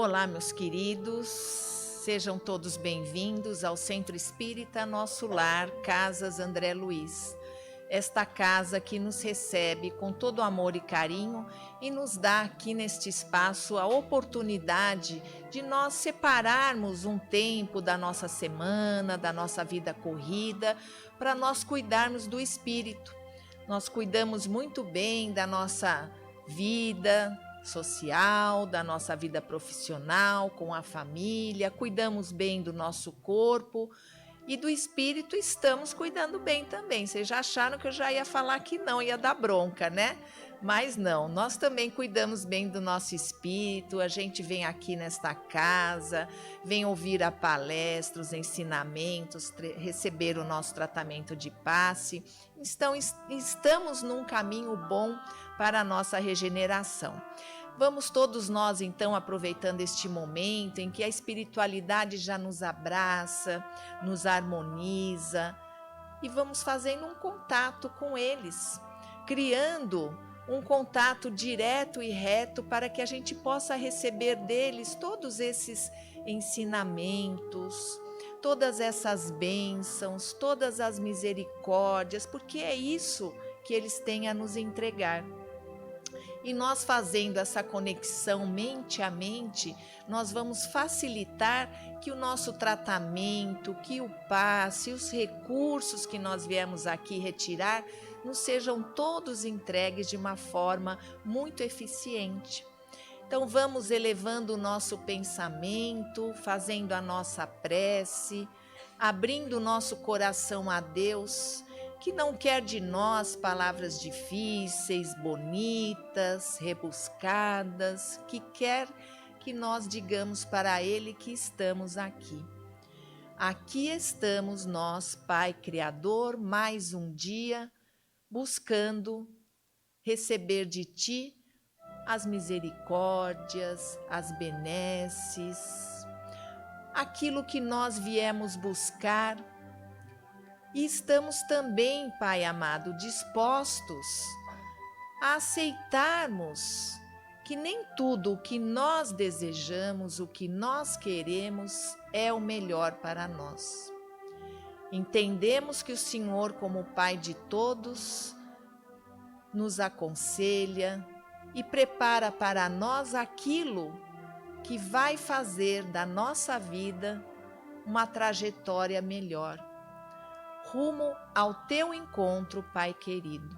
Olá, meus queridos, sejam todos bem-vindos ao Centro Espírita Nosso Lar, Casas André Luiz. Esta casa que nos recebe com todo amor e carinho e nos dá aqui neste espaço a oportunidade de nós separarmos um tempo da nossa semana, da nossa vida corrida, para nós cuidarmos do espírito. Nós cuidamos muito bem da nossa vida social, da nossa vida profissional, com a família, cuidamos bem do nosso corpo e do espírito estamos cuidando bem também. Vocês já acharam que eu já ia falar que não, ia dar bronca, né? Mas não, nós também cuidamos bem do nosso espírito, a gente vem aqui nesta casa, vem ouvir a palestra, os ensinamentos, receber o nosso tratamento de passe. Então, estamos num caminho bom para a nossa regeneração. Vamos todos nós, então, aproveitando este momento em que a espiritualidade já nos abraça, nos harmoniza, e vamos fazendo um contato com eles, criando um contato direto e reto para que a gente possa receber deles todos esses ensinamentos, todas essas bênçãos, todas as misericórdias, porque é isso que eles têm a nos entregar. E nós fazendo essa conexão mente a mente, nós vamos facilitar que o nosso tratamento, que o passe, os recursos que nós viemos aqui retirar, nos sejam todos entregues de uma forma muito eficiente. Então vamos elevando o nosso pensamento, fazendo a nossa prece, abrindo o nosso coração a Deus, que não quer de nós palavras difíceis, bonitas, rebuscadas, que quer que nós digamos para Ele que estamos aqui. Aqui estamos nós, Pai Criador, mais um dia, buscando receber de Ti as misericórdias, as benesses, aquilo que nós viemos buscar. E estamos também, Pai amado, dispostos a aceitarmos que nem tudo o que nós desejamos, o que nós queremos, é o melhor para nós. Entendemos que o Senhor, como Pai de todos, nos aconselha e prepara para nós aquilo que vai fazer da nossa vida uma trajetória melhor, rumo ao teu encontro, Pai querido.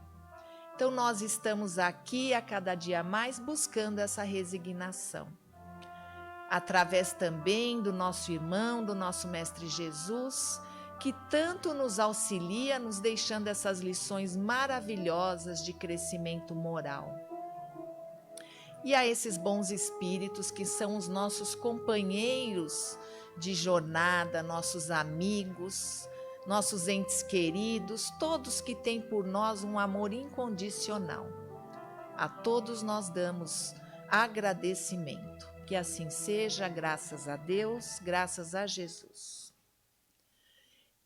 Então nós estamos aqui a cada dia mais buscando essa resignação. Através também do nosso irmão, do nosso Mestre Jesus, que tanto nos auxilia, nos deixando essas lições maravilhosas de crescimento moral. E a esses bons espíritos que são os nossos companheiros de jornada, nossos amigos, nossos entes queridos, todos que têm por nós um amor incondicional. A todos nós damos agradecimento. Que assim seja, graças a Deus, graças a Jesus.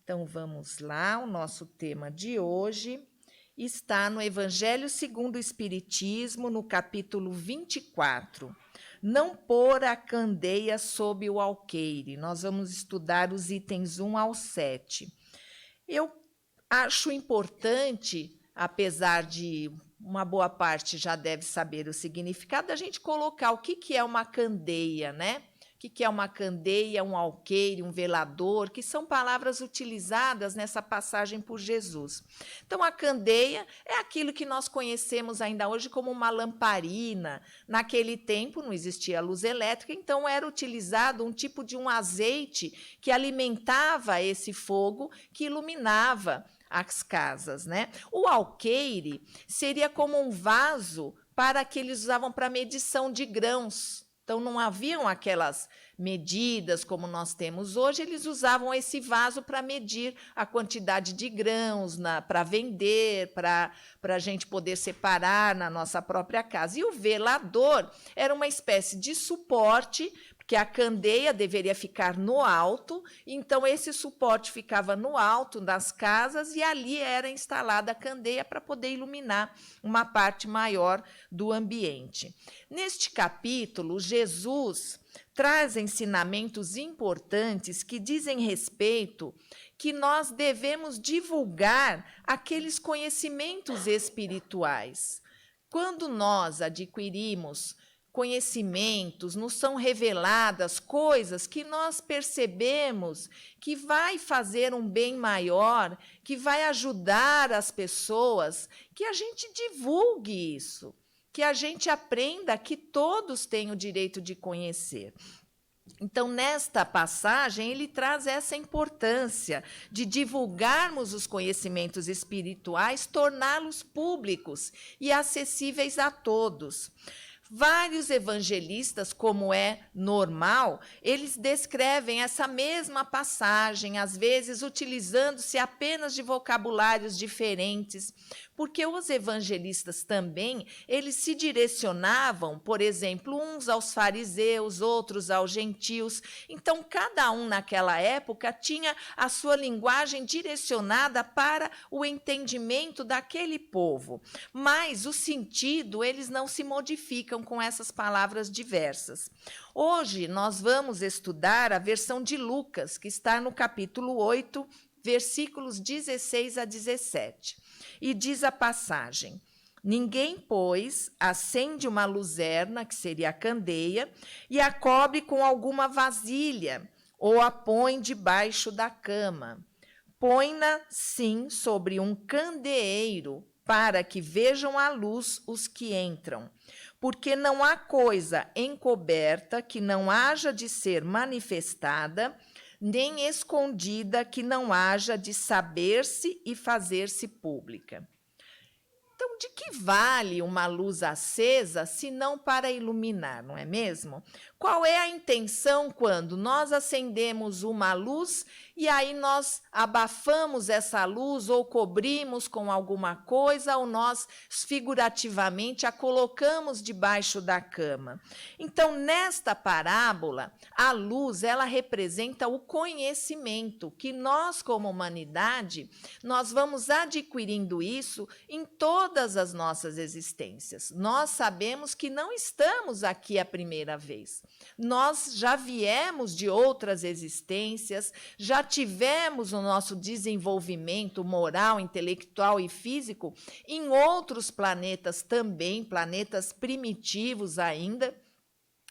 Então vamos lá, o nosso tema de hoje está no Evangelho segundo o Espiritismo, no capítulo 24. Não pôr a candeia sob o alqueire. Nós vamos estudar os itens 1 ao 7. Eu acho importante, apesar de uma boa parte já deve saber o significado, a gente colocar o que é uma candeia, né? O que é uma candeia, um alqueire, um velador, que são palavras utilizadas nessa passagem por Jesus. Então, a candeia é aquilo que nós conhecemos ainda hoje como uma lamparina. Naquele tempo não existia luz elétrica, então era utilizado um tipo de um azeite que alimentava esse fogo que iluminava as casas, né? O alqueire seria como um vaso para que eles usavam para medição de grãos. Então, não haviam aquelas medidas como nós temos hoje, eles usavam esse vaso para medir a quantidade de grãos, para vender, para a gente poder separar na nossa própria casa. E o velador era uma espécie de suporte porque a candeia deveria ficar no alto, então esse suporte ficava no alto das casas e ali era instalada a candeia para poder iluminar uma parte maior do ambiente. Neste capítulo, Jesus traz ensinamentos importantes que dizem respeito que nós devemos divulgar aqueles conhecimentos espirituais. Quando nós adquirimos conhecimentos, nos são reveladas coisas que nós percebemos que vai fazer um bem maior, que vai ajudar as pessoas, que a gente divulgue isso, que a gente aprenda que todos têm o direito de conhecer. Então, nesta passagem, ele traz essa importância de divulgarmos os conhecimentos espirituais, torná-los públicos e acessíveis a todos. Vários evangelistas, como é normal, eles descrevem essa mesma passagem, às vezes utilizando-se apenas de vocabulários diferentes, porque os evangelistas também, eles se direcionavam, por exemplo, uns aos fariseus, outros aos gentios. Então, cada um naquela época tinha a sua linguagem direcionada para o entendimento daquele povo. Mas o sentido, eles não se modificam com essas palavras diversas. Hoje, nós vamos estudar a versão de Lucas, que está no capítulo 8, versículos 16 a 17. E diz a passagem: ninguém, pois, acende uma luzerna, que seria a candeia, e a cobre com alguma vasilha, ou a põe debaixo da cama. Põe-na, sim, sobre um candeeiro, para que vejam a luz os que entram. Porque não há coisa encoberta que não haja de ser manifestada, nem escondida que não haja de saber-se e fazer-se pública. Então, de que vale uma luz acesa se não para iluminar, não é mesmo? Qual é a intenção quando nós acendemos uma luz e aí nós abafamos essa luz ou cobrimos com alguma coisa ou nós figurativamente a colocamos debaixo da cama? Então, nesta parábola, a luz, ela representa o conhecimento que nós, como humanidade, nós vamos adquirindo isso em todas as nossas existências. Nós sabemos que não estamos aqui a primeira vez. Nós já viemos de outras existências, já tivemos o nosso desenvolvimento moral, intelectual e físico em outros planetas também, planetas primitivos ainda,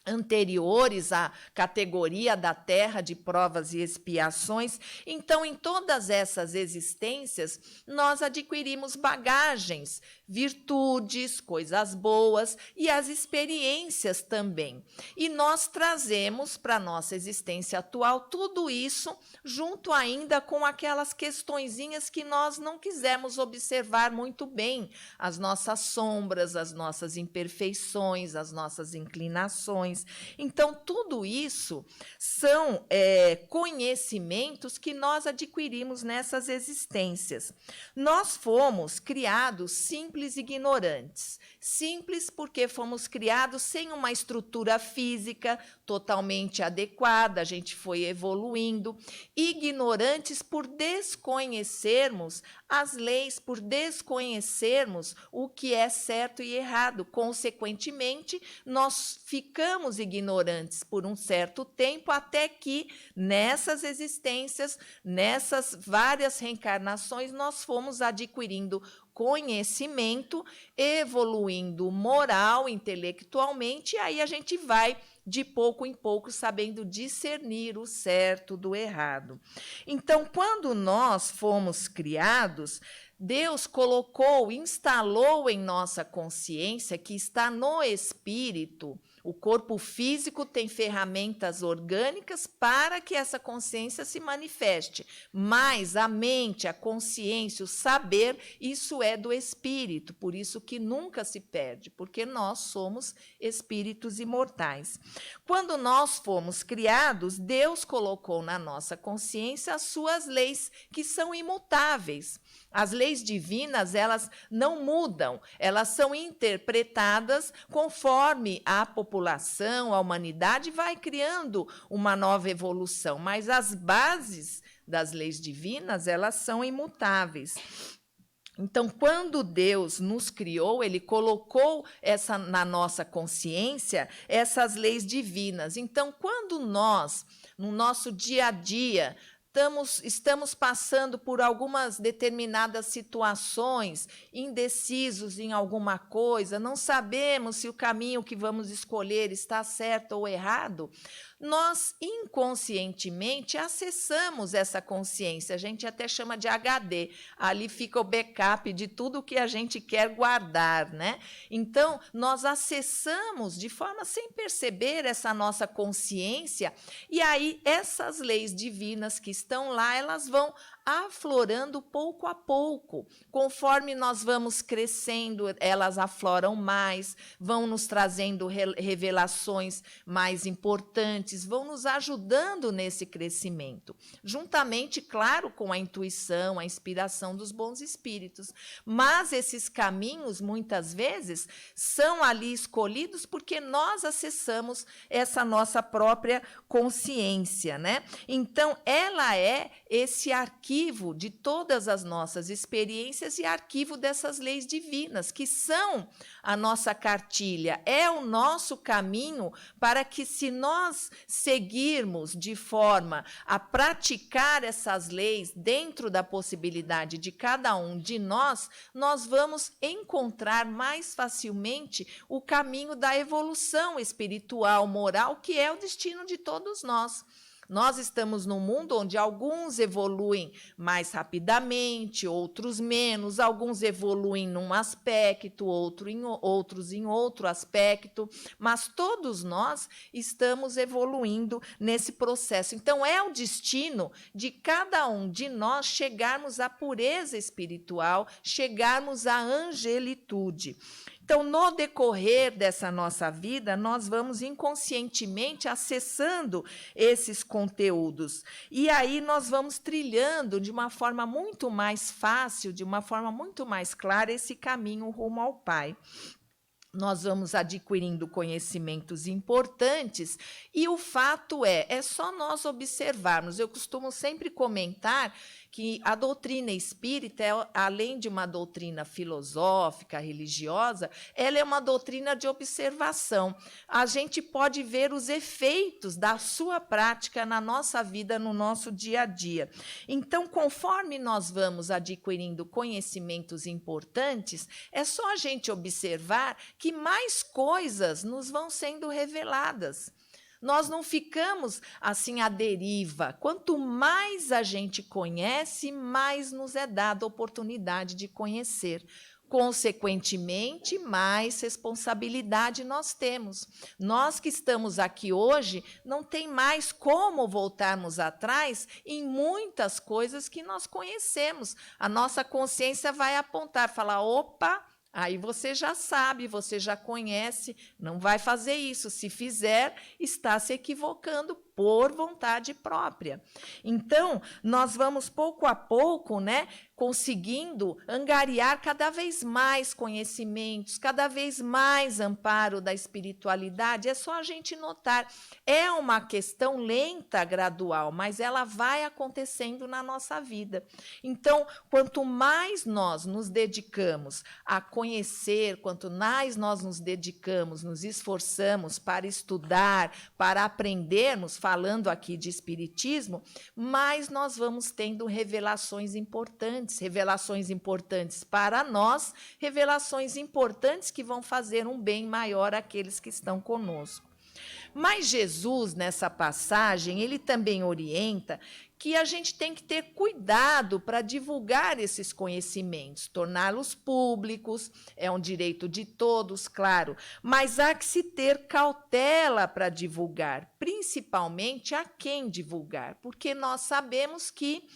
anteriores à categoria da Terra de provas e expiações. Então, em todas essas existências, nós adquirimos bagagens, virtudes, coisas boas e as experiências também. E nós trazemos para a nossa existência atual tudo isso, junto ainda com aquelas questõezinhas que nós não quisemos observar muito bem, as nossas sombras, as nossas imperfeições, as nossas inclinações. Então, tudo isso são conhecimentos que nós adquirimos nessas existências. Nós fomos criados simples e ignorantes. Simples porque fomos criados sem uma estrutura física totalmente adequada, a gente foi evoluindo. Ignorantes por desconhecermos as leis, por desconhecermos o que é certo e errado. Consequentemente, nós ficamos ignorantes por um certo tempo, até que nessas existências, nessas várias reencarnações, nós fomos adquirindo conhecimento, evoluindo moral, intelectualmente, e aí a gente vai de pouco em pouco sabendo discernir o certo do errado. Então, quando nós fomos criados, Deus colocou, instalou em nossa consciência, que está no espírito. O corpo físico tem ferramentas orgânicas para que essa consciência se manifeste, mas a mente, a consciência, o saber, isso é do espírito, por isso que nunca se perde, porque nós somos espíritos imortais. Quando nós fomos criados, Deus colocou na nossa consciência as suas leis, que são imutáveis. As leis divinas, elas não mudam, elas são interpretadas conforme a população população, a humanidade vai criando uma nova evolução, mas as bases das leis divinas, elas são imutáveis. Então, quando Deus nos criou, Ele colocou na nossa consciência essas leis divinas. Então, quando nós, no nosso dia a dia, estamos passando por algumas determinadas situações, indecisos em alguma coisa, não sabemos se o caminho que vamos escolher está certo ou errado, nós inconscientemente acessamos essa consciência, a gente até chama de HD, ali fica o backup de tudo que a gente quer guardar, né? Então, nós acessamos de forma sem perceber essa nossa consciência, e aí essas leis divinas que estão lá, elas vão aflorando pouco a pouco. Conforme nós vamos crescendo, elas afloram mais, vão nos trazendo revelações mais importantes, vão nos ajudando nesse crescimento, juntamente, claro, com a intuição, a inspiração dos bons espíritos. Mas esses caminhos, muitas vezes, são ali escolhidos porque nós acessamos essa nossa própria consciência, né? Então, ela é esse arquivo de todas as nossas experiências e arquivo dessas leis divinas, que são a nossa cartilha, é o nosso caminho para que, se nós seguirmos de forma a praticar essas leis dentro da possibilidade de cada um de nós, nós vamos encontrar mais facilmente o caminho da evolução espiritual, moral, que é o destino de todos nós. Nós estamos num mundo onde alguns evoluem mais rapidamente, outros menos, alguns evoluem num aspecto, outros em outro aspecto, mas todos nós estamos evoluindo nesse processo. Então, é o destino de cada um de nós chegarmos à pureza espiritual, chegarmos à angelitude. Então, no decorrer dessa nossa vida, nós vamos inconscientemente acessando esses conteúdos. E aí nós vamos trilhando de uma forma muito mais fácil, de uma forma muito mais clara, esse caminho rumo ao Pai. Nós vamos adquirindo conhecimentos importantes e o fato é só nós observarmos. Eu costumo sempre comentar que a doutrina espírita, além de uma doutrina filosófica, religiosa, ela é uma doutrina de observação. A gente pode ver os efeitos da sua prática na nossa vida, no nosso dia a dia. Então, conforme nós vamos adquirindo conhecimentos importantes, é só a gente observar que mais coisas nos vão sendo reveladas. Nós não ficamos assim à deriva. Quanto mais a gente conhece, mais nos é dada a oportunidade de conhecer. Consequentemente, mais responsabilidade nós temos. Nós que estamos aqui hoje, não tem mais como voltarmos atrás em muitas coisas que nós conhecemos. A nossa consciência vai apontar, falar, opa, aí você já sabe, você já conhece, não vai fazer isso. Se fizer, está se equivocando por vontade própria. Então, nós vamos pouco a pouco, né, conseguindo angariar cada vez mais conhecimentos, cada vez mais amparo da espiritualidade. É só a gente notar. É uma questão lenta, gradual, mas ela vai acontecendo na nossa vida. Então, quanto mais nós nos dedicamos a conhecer, quanto mais nós nos dedicamos, nos esforçamos para estudar, para aprendermos, falando aqui de espiritismo, mais nós vamos tendo revelações importantes para nós, revelações importantes que vão fazer um bem maior àqueles que estão conosco. Mas Jesus, nessa passagem, ele também orienta que a gente tem que ter cuidado para divulgar esses conhecimentos, torná-los públicos, é um direito de todos, claro, mas há que se ter cautela para divulgar, principalmente a quem divulgar, porque nós sabemos que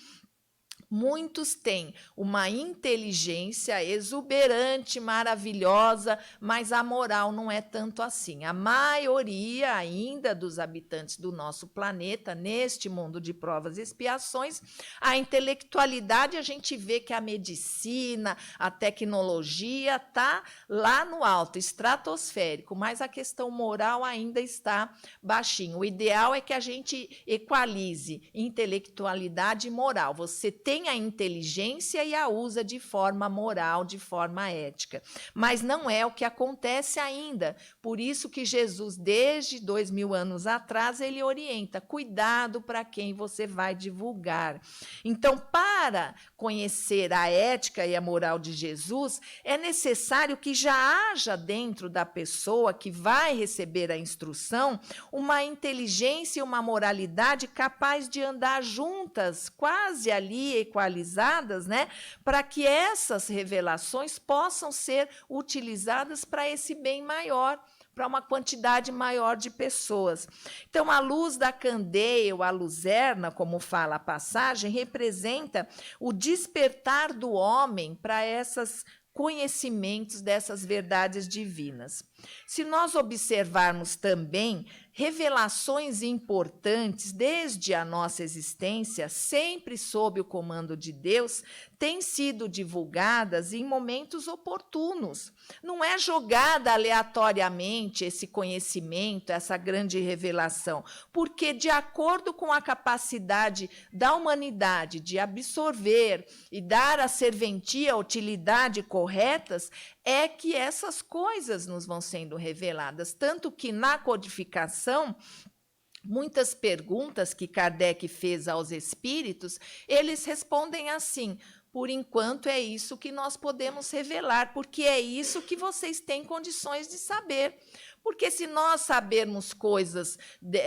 Muitos têm uma inteligência exuberante, maravilhosa, mas a moral não é tanto assim. A maioria ainda dos habitantes do nosso planeta, neste mundo de provas e expiações, a intelectualidade, a gente vê que a medicina, a tecnologia está lá no alto, estratosférico, mas a questão moral ainda está baixinho. O ideal é que a gente equalize intelectualidade e moral. Você tem a inteligência e a usa de forma moral, de forma ética. Mas não é o que acontece ainda. Por isso que Jesus, desde 2000 anos atrás, ele orienta: cuidado para quem você vai divulgar. Então, para conhecer a ética e a moral de Jesus, é necessário que já haja dentro da pessoa que vai receber a instrução uma inteligência e uma moralidade capaz de andar juntas, quase ali equalizadas, né, para que essas revelações possam ser utilizadas para esse bem maior, para uma quantidade maior de pessoas. Então, a luz da candeia, ou a luzerna, como fala a passagem, representa o despertar do homem para esses conhecimentos dessas verdades divinas. Se nós observarmos também revelações importantes desde a nossa existência, sempre sob o comando de Deus, têm sido divulgadas em momentos oportunos. Não é jogada aleatoriamente esse conhecimento, essa grande revelação, porque, de acordo com a capacidade da humanidade de absorver e dar à serventia a utilidade corretas, é que essas coisas nos vão sendo reveladas. Tanto que, na codificação, muitas perguntas que Kardec fez aos espíritos, eles respondem assim: por enquanto é isso que nós podemos revelar, porque é isso que vocês têm condições de saber. Porque se nós sabermos coisas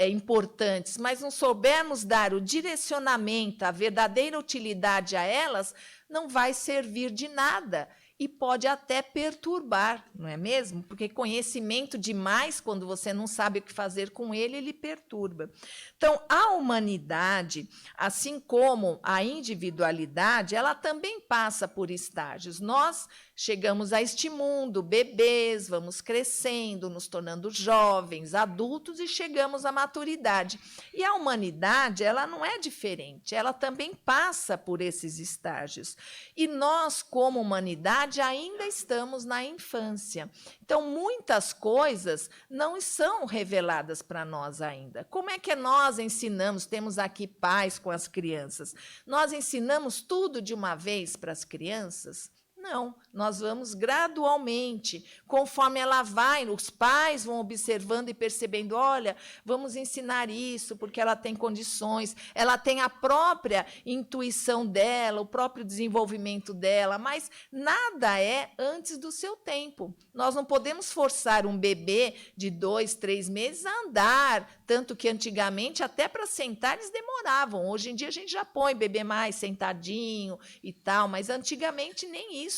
importantes, mas não soubermos dar o direcionamento, a verdadeira utilidade a elas, não vai servir de nada. E pode até perturbar, não é mesmo? Porque conhecimento demais, quando você não sabe o que fazer com ele, ele perturba. Então, a humanidade, assim como a individualidade, ela também passa por estágios. Nós chegamos a este mundo, bebês, vamos crescendo, nos tornando jovens, adultos e chegamos à maturidade. E a humanidade, ela não é diferente, ela também passa por esses estágios. E nós, como humanidade, ainda estamos na infância. Então, muitas coisas não são reveladas para nós ainda. Como é que nós ensinamos? Temos aqui pais com as crianças. Nós ensinamos tudo de uma vez para as crianças? Não, nós vamos gradualmente, conforme ela vai, os pais vão observando e percebendo: olha, vamos ensinar isso, porque ela tem condições, ela tem a própria intuição dela, o próprio desenvolvimento dela, mas nada é antes do seu tempo. Nós não podemos forçar um bebê de 2, 3 meses a andar, tanto que antigamente até para sentar eles demoravam. Hoje em dia a gente já põe bebê mais sentadinho e tal, mas antigamente nem isso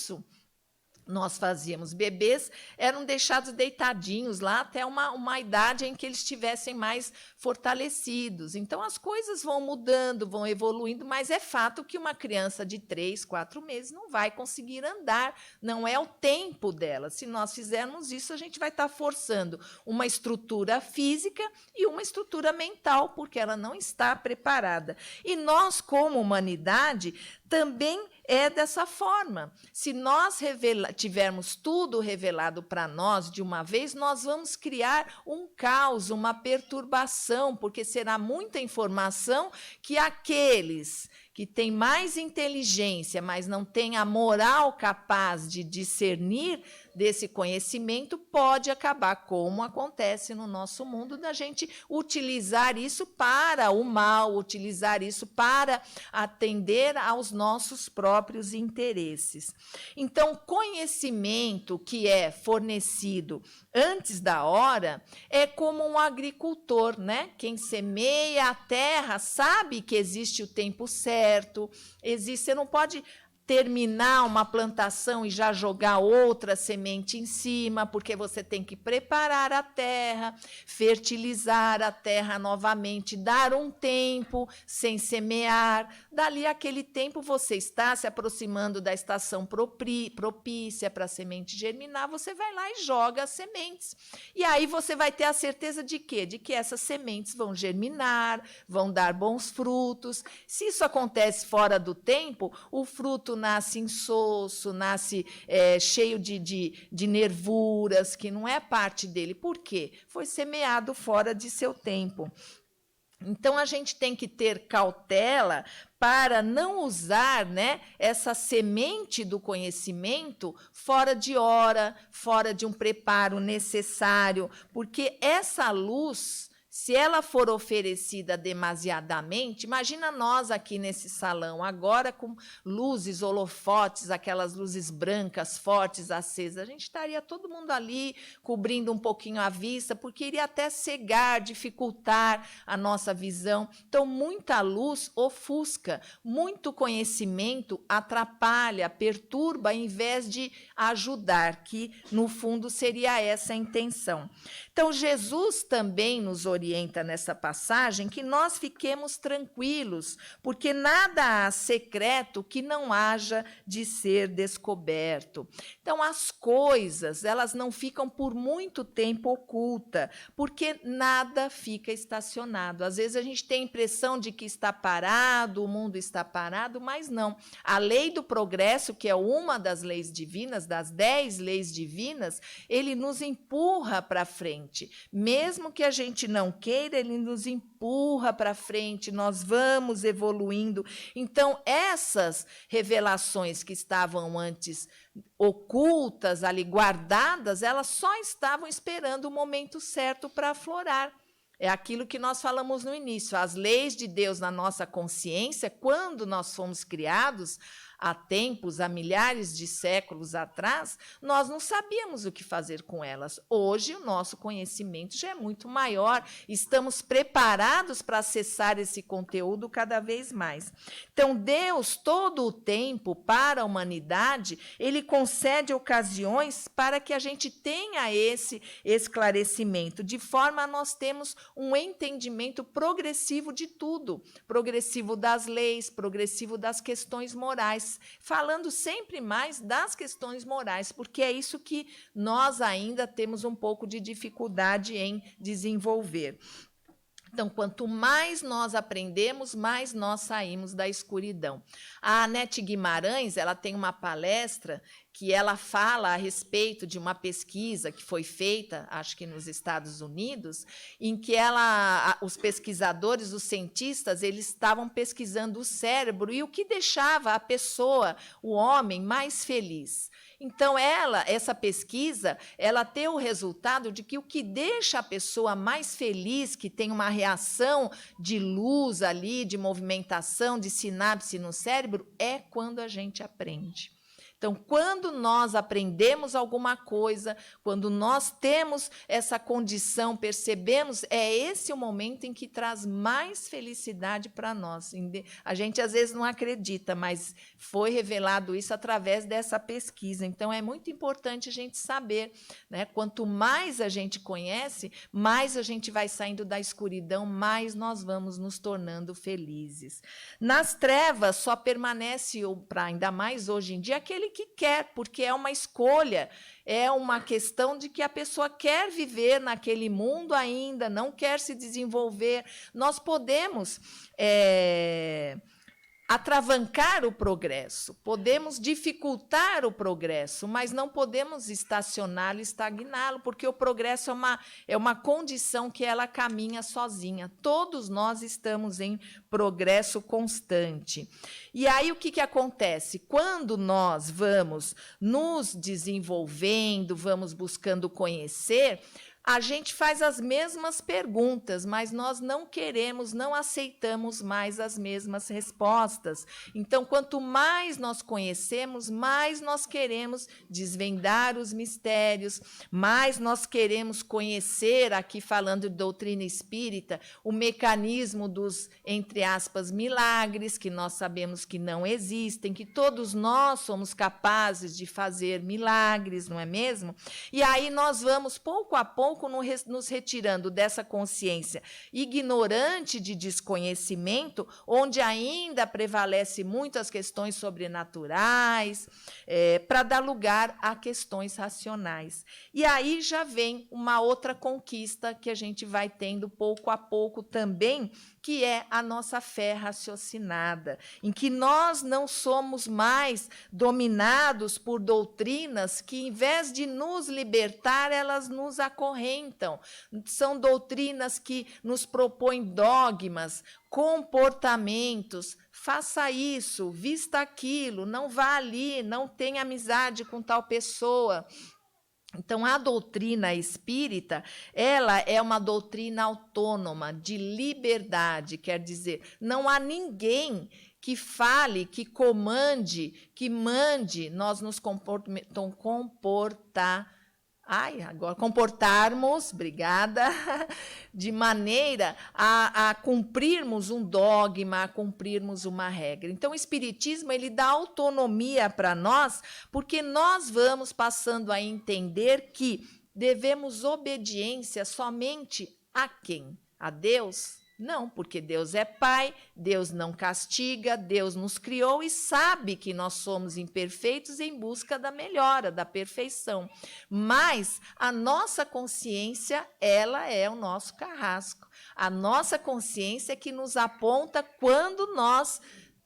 nós fazíamos. Bebês eram deixados deitadinhos lá até uma idade em que eles estivessem mais fortalecidos. Então, as coisas vão mudando, vão evoluindo, mas é fato que uma criança de 3, 4 meses não vai conseguir andar, não é o tempo dela. Se nós fizermos isso, a gente vai estar forçando uma estrutura física e uma estrutura mental, porque ela não está preparada. E nós, como humanidade, também é dessa forma. Se nós tivermos tudo revelado para nós de uma vez, nós vamos criar um caos, uma perturbação, porque será muita informação que aqueles que têm mais inteligência, mas não têm a moral capaz de discernir desse conhecimento, pode acabar, como acontece no nosso mundo, da gente utilizar isso para o mal, utilizar isso para atender aos nossos próprios interesses. Então, conhecimento que é fornecido antes da hora é como um agricultor, né? Quem semeia a terra sabe que existe o tempo certo, existe, você não pode terminar uma plantação e já jogar outra semente em cima, porque você tem que preparar a terra, fertilizar a terra novamente, dar um tempo sem semear. Dali aquele tempo você está se aproximando da estação propícia para a semente germinar, você vai lá e joga as sementes. E aí você vai ter a certeza de quê? De que essas sementes vão germinar, vão dar bons frutos. Se isso acontece fora do tempo, o fruto nasce insosso, nasce cheio de nervuras, que não é parte dele. Por quê? Foi semeado fora de seu tempo. Então, a gente tem que ter cautela para não usar, né, essa semente do conhecimento fora de hora, fora de um preparo necessário, porque essa luz, se ela for oferecida demasiadamente, imagina nós aqui nesse salão, agora com luzes, holofotes, aquelas luzes brancas, fortes, acesas, a gente estaria todo mundo ali cobrindo um pouquinho a vista, porque iria até cegar, dificultar a nossa visão. Então, muita luz ofusca, muito conhecimento atrapalha, perturba, ao invés de ajudar, que, no fundo, seria essa a intenção. Então, Jesus também nos orienta nessa passagem que nós fiquemos tranquilos, porque nada há secreto que não haja de ser descoberto. Então, as coisas, elas não ficam por muito tempo ocultas, porque nada fica estacionado. Às vezes a gente tem a impressão de que está parado, o mundo está parado, mas não. A lei do progresso, que é uma das leis divinas, das 10 leis divinas, ele nos empurra para frente. Mesmo que a gente não queira, ele nos empurra para frente, nós vamos evoluindo. Então, essas revelações que estavam antes ocultas, ali guardadas, elas só estavam esperando o momento certo para aflorar. É aquilo que nós falamos no início, as leis de Deus na nossa consciência, quando nós fomos criados, há tempos, há milhares de séculos atrás, nós não sabíamos o que fazer com elas. Hoje, o nosso conhecimento já é muito maior, estamos preparados para acessar esse conteúdo cada vez mais. Então, Deus, todo o tempo, para a humanidade, ele concede ocasiões para que a gente tenha esse esclarecimento, de forma a nós termos um entendimento progressivo de tudo, progressivo das leis, progressivo das questões morais, falando sempre mais das questões morais, porque é isso que nós ainda temos um pouco de dificuldade em desenvolver. Então, quanto mais nós aprendemos, mais nós saímos da escuridão. A Anete Guimarães, ela tem uma palestra que ela fala a respeito de uma pesquisa que foi feita, acho que nos Estados Unidos, em que os pesquisadores, os cientistas, eles estavam pesquisando o cérebro e o que deixava a pessoa, o homem, mais feliz. Então, essa pesquisa, ela tem o resultado de que o que deixa a pessoa mais feliz, que tem uma reação de luz ali, de movimentação, de sinapse no cérebro, é quando a gente aprende. Então, quando nós aprendemos alguma coisa, quando nós temos essa condição, percebemos, é esse o momento em que traz mais felicidade para nós. A gente, às vezes, não acredita, mas foi revelado isso através dessa pesquisa. Então, é muito importante a gente saber, né? Quanto mais a gente conhece, mais a gente vai saindo da escuridão, mais nós vamos nos tornando felizes. Nas trevas, só permanece, ainda mais hoje em dia, aquele que quer, porque é uma escolha, é uma questão de que a pessoa quer viver naquele mundo ainda, não quer se desenvolver. Nós podemos atravancar o progresso, podemos dificultar o progresso, mas não podemos estacioná-lo, estagná-lo, porque o progresso é uma condição que ela caminha sozinha. Todos nós estamos em progresso constante. E aí o que acontece? Quando nós vamos nos desenvolvendo, vamos buscando conhecer, a gente faz as mesmas perguntas, mas nós não queremos, não aceitamos mais as mesmas respostas. Então, quanto mais nós conhecemos, mais nós queremos desvendar os mistérios, mais nós queremos conhecer, aqui falando de doutrina espírita, o mecanismo dos, entre aspas, milagres, que nós sabemos que não existem, que todos nós somos capazes de fazer milagres, não é mesmo? E aí nós vamos, pouco a pouco, nos retirando dessa consciência ignorante de desconhecimento, onde ainda prevalece muito as questões sobrenaturais, para dar lugar a questões racionais. E aí já vem uma outra conquista que a gente vai tendo pouco a pouco também, que é a nossa fé raciocinada, em que nós não somos mais dominados por doutrinas que, em vez de nos libertar, elas nos acorrentam. São doutrinas que nos propõem dogmas, comportamentos. Faça isso, vista aquilo, não vá ali, não tenha amizade com tal pessoa. Então, a doutrina espírita, ela é uma doutrina autônoma, de liberdade, quer dizer, não há ninguém que fale, que comande, que mande nós nos comportarmos, obrigada, de maneira a cumprirmos um dogma, a cumprirmos uma regra. Então, o Espiritismo, ele dá autonomia para nós, porque nós vamos passando a entender que devemos obediência somente a quem? A Deus? Não, porque Deus é Pai, Deus não castiga, Deus nos criou e sabe que nós somos imperfeitos em busca da melhora, da perfeição. Mas a nossa consciência, ela é o nosso carrasco. A nossa consciência é que nos aponta quando nós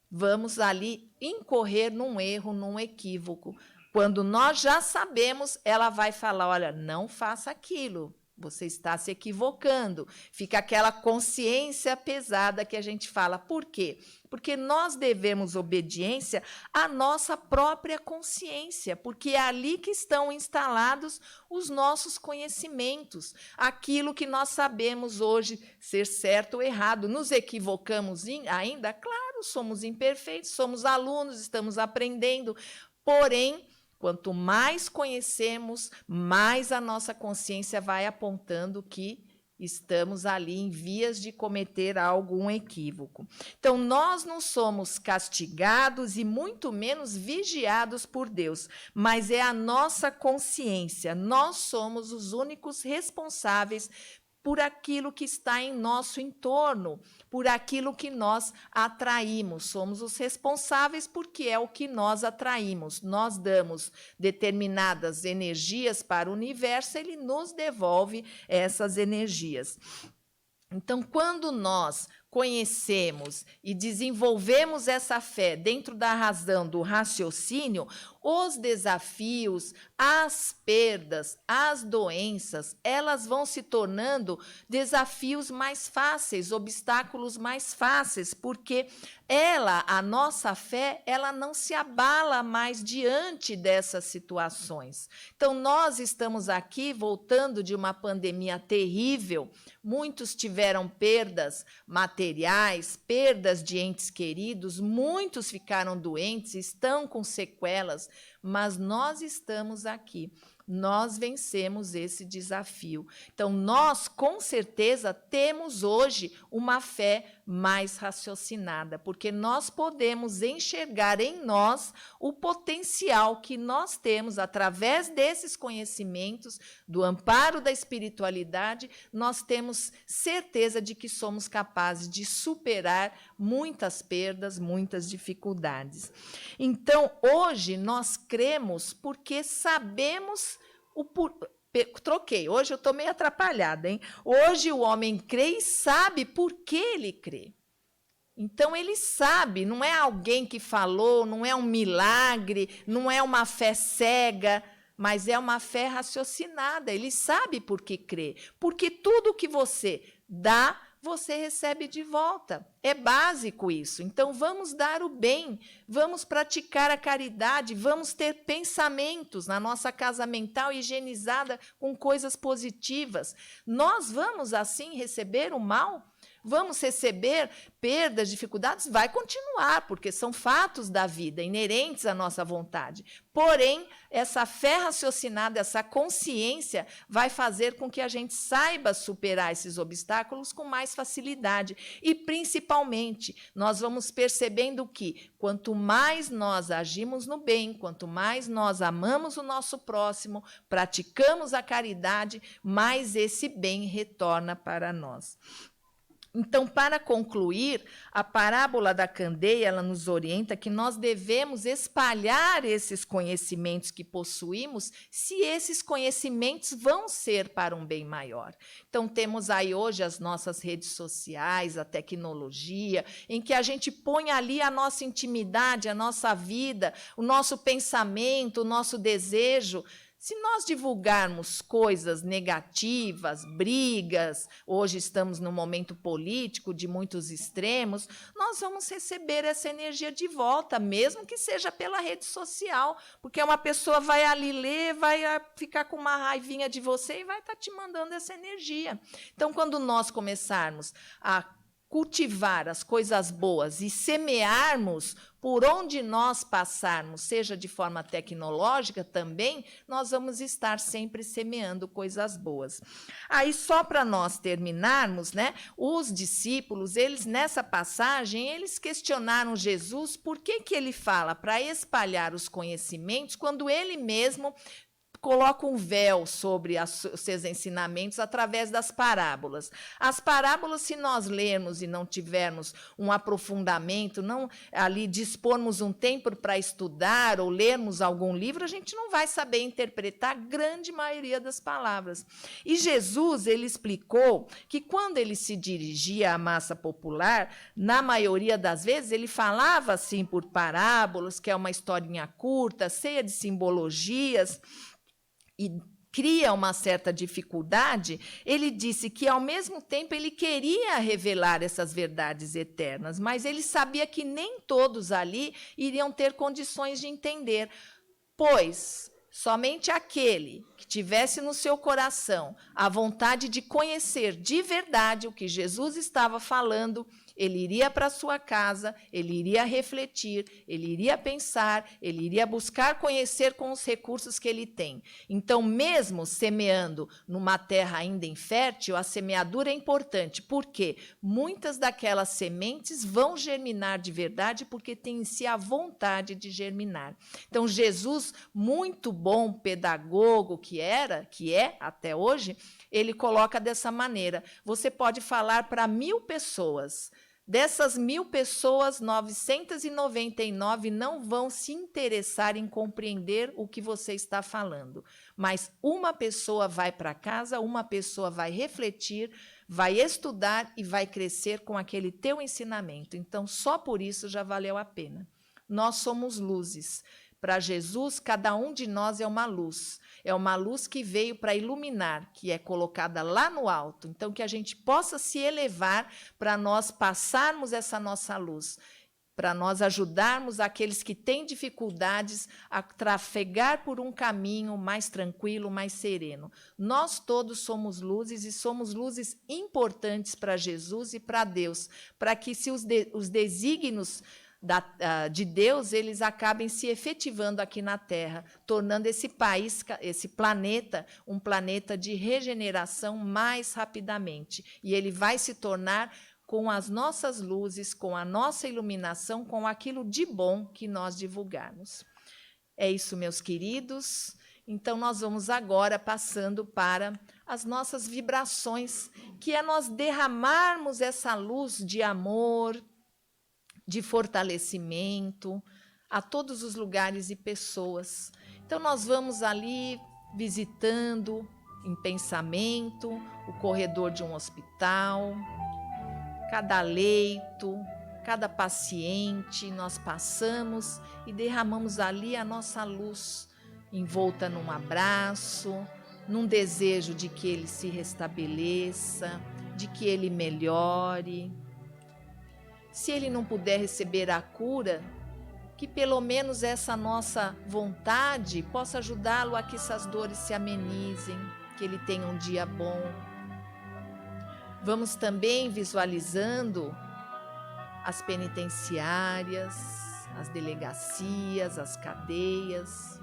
vamos ali incorrer num erro, num equívoco. Quando nós já sabemos, ela vai falar, olha, não faça aquilo. Você está se equivocando. Fica aquela consciência pesada que a gente fala. Por quê? Porque nós devemos obediência à nossa própria consciência, porque é ali que estão instalados os nossos conhecimentos, aquilo que nós sabemos hoje ser certo ou errado. Nos equivocamos ainda? Claro, somos imperfeitos, somos alunos, estamos aprendendo, porém, quanto mais conhecemos, mais a nossa consciência vai apontando que estamos ali em vias de cometer algum equívoco. Então, nós não somos castigados e muito menos vigiados por Deus, mas é a nossa consciência. Nós somos os únicos responsáveis por aquilo que está em nosso entorno, por aquilo que nós atraímos. Somos os responsáveis porque é o que nós atraímos. Nós damos determinadas energias para o universo, ele nos devolve essas energias. Então, quando nós conhecemos e desenvolvemos essa fé dentro da razão, do raciocínio, os desafios, as perdas, as doenças, elas vão se tornando desafios mais fáceis, obstáculos mais fáceis, porque a nossa fé, ela não se abala mais diante dessas situações. Então, nós estamos aqui voltando de uma pandemia terrível, muitos tiveram perdas materiais, perdas de entes queridos, muitos ficaram doentes, estão com sequelas, mas nós estamos aqui. Nós vencemos esse desafio. Então, nós, com certeza, temos hoje uma fé mais raciocinada, porque nós podemos enxergar em nós o potencial que nós temos, através desses conhecimentos, do amparo da espiritualidade, nós temos certeza de que somos capazes de superar muitas perdas, muitas dificuldades. Então, hoje, nós cremos porque sabemos Troquei, hoje eu estou meio atrapalhada, hein? Hoje o homem crê e sabe por que ele crê. Então, ele sabe, não é alguém que falou, não é um milagre, não é uma fé cega, mas é uma fé raciocinada. Ele sabe por que crê. Porque tudo que você dá, você recebe de volta. É básico isso. Então, vamos dar o bem, vamos praticar a caridade, vamos ter pensamentos na nossa casa mental higienizada com coisas positivas. Nós vamos, assim, receber o mal? Vamos receber perdas, dificuldades? Vai continuar, porque são fatos da vida, inerentes à nossa vontade. Porém, essa fé raciocinada, essa consciência, vai fazer com que a gente saiba superar esses obstáculos com mais facilidade. E, principalmente, nós vamos percebendo que, quanto mais nós agimos no bem, quanto mais nós amamos o nosso próximo, praticamos a caridade, mais esse bem retorna para nós. Então, para concluir, a parábola da candeia, ela nos orienta que nós devemos espalhar esses conhecimentos que possuímos, se esses conhecimentos vão ser para um bem maior. Então, temos aí hoje as nossas redes sociais, a tecnologia, em que a gente põe ali a nossa intimidade, a nossa vida, o nosso pensamento, o nosso desejo. Se nós divulgarmos coisas negativas, brigas, hoje estamos num momento político de muitos extremos, nós vamos receber essa energia de volta, mesmo que seja pela rede social, porque uma pessoa vai ali ler, vai ficar com uma raivinha de você e vai estar te mandando essa energia. Então, quando nós começarmos a cultivar as coisas boas e semearmos por onde nós passarmos, seja de forma tecnológica também, nós vamos estar sempre semeando coisas boas. Aí, só para nós terminarmos, né, os discípulos, eles nessa passagem, eles questionaram Jesus por que ele fala para espalhar os conhecimentos quando ele mesmo coloca um véu sobre os seus ensinamentos através das parábolas. As parábolas, se nós lermos e não tivermos um aprofundamento, não ali dispormos um tempo para estudar ou lermos algum livro, a gente não vai saber interpretar a grande maioria das palavras. E Jesus, ele explicou que quando ele se dirigia à massa popular, na maioria das vezes, ele falava assim por parábolas, que é uma historinha curta, cheia de simbologias, e cria uma certa dificuldade. Ele disse que, ao mesmo tempo, ele queria revelar essas verdades eternas, mas ele sabia que nem todos ali iriam ter condições de entender, pois somente aquele que tivesse no seu coração a vontade de conhecer de verdade o que Jesus estava falando, ele iria para a sua casa, ele iria refletir, ele iria pensar, ele iria buscar conhecer com os recursos que ele tem. Então, mesmo semeando numa terra ainda infértil, a semeadura é importante, porque muitas daquelas sementes vão germinar de verdade, porque tem em si a vontade de germinar. Então, Jesus, muito bom pedagogo que é até hoje, ele coloca dessa maneira: você pode falar para 1000 pessoas, dessas 1000 pessoas, 999 não vão se interessar em compreender o que você está falando. Mas uma pessoa vai para casa, uma pessoa vai refletir, vai estudar e vai crescer com aquele teu ensinamento. Então, só por isso já valeu a pena. Nós somos luzes. Para Jesus, cada um de nós é uma luz. É uma luz que veio para iluminar, que é colocada lá no alto. Então, que a gente possa se elevar para nós passarmos essa nossa luz, para nós ajudarmos aqueles que têm dificuldades a trafegar por um caminho mais tranquilo, mais sereno. Nós todos somos luzes e somos luzes importantes para Jesus e para Deus, para que se os desígnios de Deus, eles acabem se efetivando aqui na Terra, tornando esse país, esse planeta, um planeta de regeneração mais rapidamente. E ele vai se tornar com as nossas luzes, com a nossa iluminação, com aquilo de bom que nós divulgarmos. É isso, meus queridos. Então, nós vamos agora passando para as nossas vibrações, que é nós derramarmos essa luz de amor, de fortalecimento a todos os lugares e pessoas. Então, nós vamos ali visitando em pensamento o corredor de um hospital, cada leito, cada paciente, nós passamos e derramamos ali a nossa luz, envolta num abraço, num desejo de que ele se restabeleça, de que ele melhore. Se ele não puder receber a cura, que pelo menos essa nossa vontade possa ajudá-lo a que essas dores se amenizem, que ele tenha um dia bom. Vamos também visualizando as penitenciárias, as delegacias, as cadeias,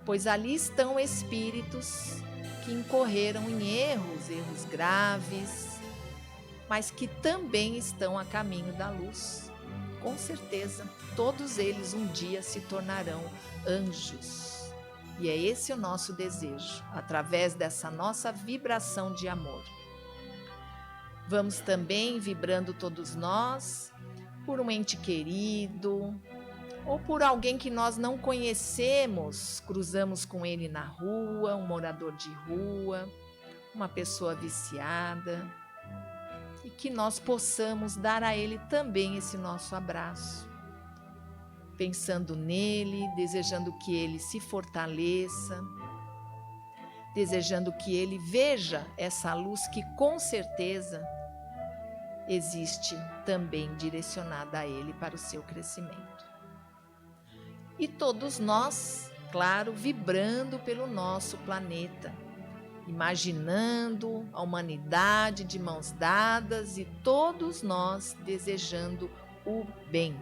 pois ali estão espíritos que incorreram em erros graves, mas que também estão a caminho da luz. Com certeza, todos eles um dia se tornarão anjos. E é esse o nosso desejo, através dessa nossa vibração de amor. Vamos também vibrando todos nós por um ente querido ou por alguém que nós não conhecemos, cruzamos com ele na rua, um morador de rua, uma pessoa viciada, e que nós possamos dar a ele também esse nosso abraço, pensando nele, desejando que ele se fortaleça, desejando que ele veja essa luz que com certeza existe também direcionada a ele para o seu crescimento. E todos nós, claro, vibrando pelo nosso planeta, imaginando a humanidade de mãos dadas e todos nós desejando o bem,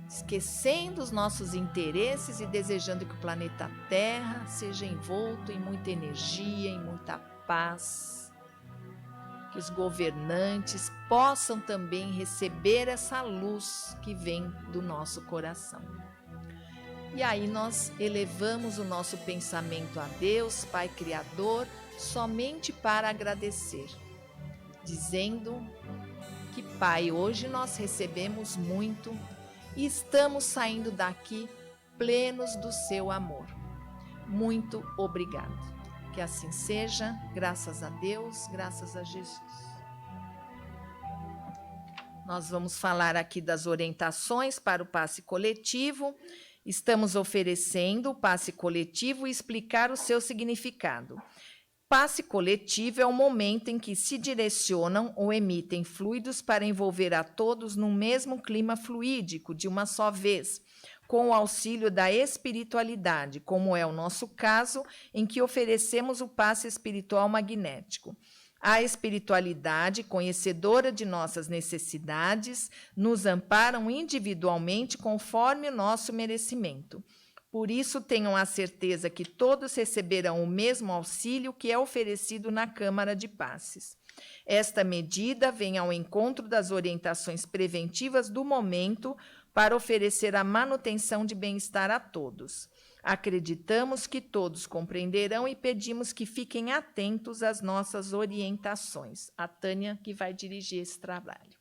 esquecendo os nossos interesses e desejando que o planeta Terra seja envolto em muita energia, em muita paz, que os governantes possam também receber essa luz que vem do nosso coração. E aí nós elevamos o nosso pensamento a Deus, Pai Criador, somente para agradecer, dizendo que, Pai, hoje nós recebemos muito e estamos saindo daqui plenos do seu amor. Muito obrigado. Que assim seja, graças a Deus, graças a Jesus. Nós vamos falar aqui das orientações para o passe coletivo. Estamos oferecendo o passe coletivo e explicar o seu significado. Passe coletivo é o momento em que se direcionam ou emitem fluidos para envolver a todos num mesmo clima fluídico de uma só vez, com o auxílio da espiritualidade, como é o nosso caso, em que oferecemos o passe espiritual magnético. A espiritualidade, conhecedora de nossas necessidades, nos amparam individualmente conforme o nosso merecimento. Por isso, tenham a certeza que todos receberão o mesmo auxílio que é oferecido na Câmara de Passes. Esta medida vem ao encontro das orientações preventivas do momento para oferecer a manutenção de bem-estar a todos. Acreditamos que todos compreenderão e pedimos que fiquem atentos às nossas orientações. A Tânia que vai dirigir esse trabalho.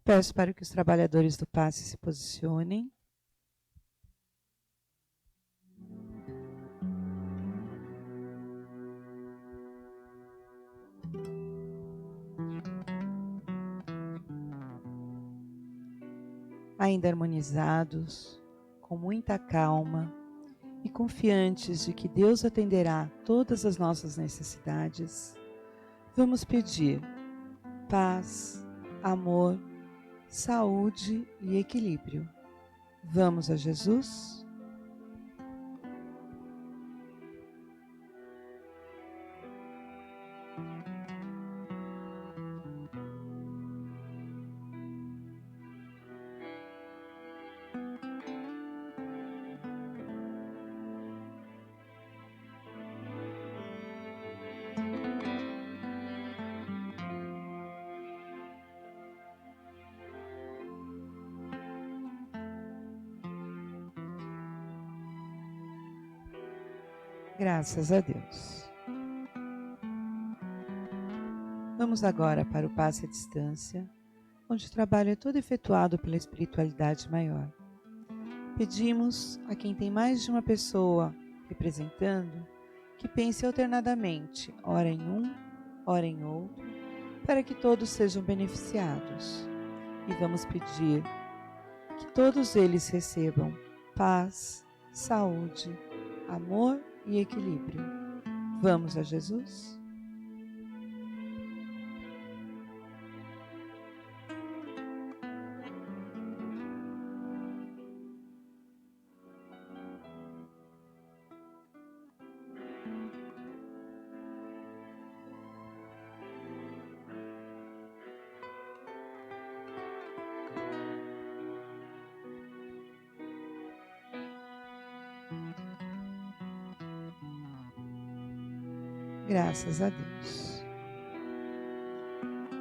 Peço para que os trabalhadores do passe se posicionem. Ainda harmonizados, com muita calma e confiantes de que Deus atenderá todas as nossas necessidades, vamos pedir paz, amor, saúde e equilíbrio. Vamos a Jesus? Graças a Deus. Vamos agora para o passe à distância, onde o trabalho é todo efetuado pela espiritualidade maior. Pedimos a quem tem mais de uma pessoa representando que pense alternadamente, ora em um, ora em outro, para que todos sejam beneficiados. E vamos pedir que todos eles recebam paz, saúde, amor e equilíbrio. Vamos a Jesus? Graças a Deus.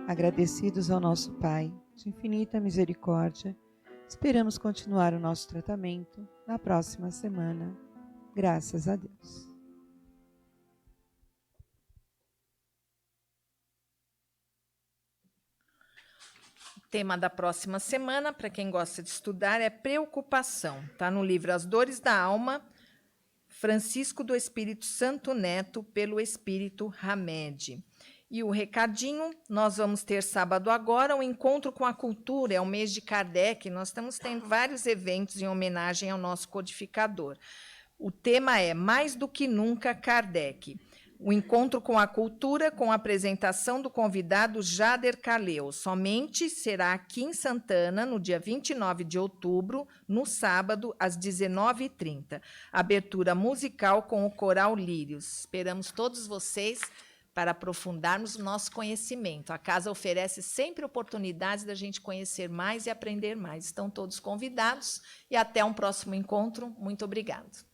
Agradecidos ao nosso Pai, de infinita misericórdia, esperamos continuar o nosso tratamento na próxima semana. Graças a Deus. O tema da próxima semana, para quem gosta de estudar, é preocupação. Está no livro As Dores da Alma, Francisco do Espírito Santo Neto, pelo Espírito Hamed. E o recadinho, nós vamos ter sábado agora o Encontro com a Cultura, é o mês de Kardec, nós estamos tendo vários eventos em homenagem ao nosso codificador. O tema é Mais do que Nunca Kardec. O Encontro com a Cultura, com a apresentação do convidado Jader Caleu. Somente será aqui em Santana, no dia 29 de outubro, no sábado, às 19h30. Abertura musical com o Coral Lírios. Esperamos todos vocês para aprofundarmos o nosso conhecimento. A casa oferece sempre oportunidades da gente conhecer mais e aprender mais. Estão todos convidados e até um próximo encontro. Muito obrigado.